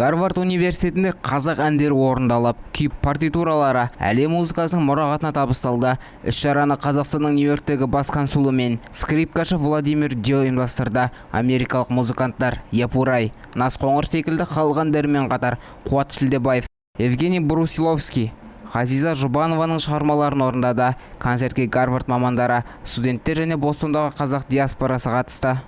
Гарвард университетінде қазақ әндері орындалып, күй партитуралары әлем музыкасының мұрағатына табысталды. Іс-шараны Қазақстанның Нью-Йорктегі бас консулы мен скрипкашы Владимир Дьо ұйымдастырды. Америкалық музыканттар Япурай, Насқоңыр секілді халық әндерімен қатар Қуат Шілдебаев, Евгений Брусиловский, Ғазиза Жұбанованың шығармаларын орындады. Концертке Гарвард мамандары, студенттер және Бостондағы қазақ диаспорасы қатысты.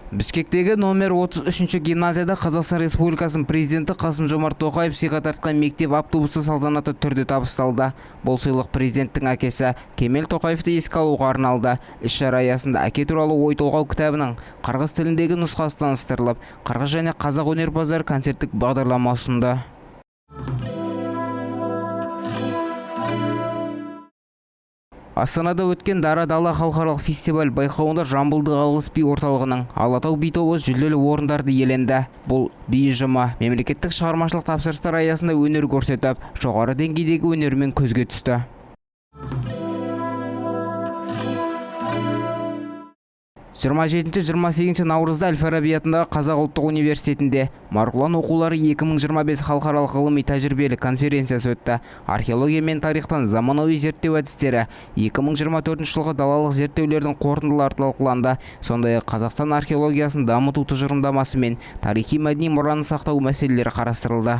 Бішкектегі номер 33-ші гимназияда Қазақстан Республикасының президенті Қасым-Жомарт Тоқаев сыйға тартқан мектеп автобусы салтанатты түрде табысталды. Бұл сыйлық президенттің әкесі Кемел Тоқаевты еске алуға арналды. Іс-шара аясында әке туралы ой толғау кітабының қырғыз тіліндегі нұсқасы таныстырылып, қырғыз және қазақ өнерпаздары концерттік бағдарлама ұсынды. Астанада өткен Дара Дала халықаралық фестиваль байқауында жамбылдық алғыс би орталығының Алатау би тобы жүлделі орындарды иеленді. Бұл би ұжымы мемлекеттік шығармашылық тапсырыстар аясында өнер көрсетіп, жоғары деңгейдегі өнермен көзге түсті. 27-28 наурызда Әл-Фараби атындағы Қазақ ұлттық университетінде Марғұлан оқулары 2025 халықаралық ғылыми тәжірибелік конференциясы өтті. Археология мен тарихтан заманауи зерттеу әдістері 2024 жылғы далалық зерттеулердің қорытындылары талқыланды. Сондай-ақ Қазақстан археологиясын дамыту тұжырымдамасы мен тарихи мәдени мұраны сақтау мәселелері қарастырылды.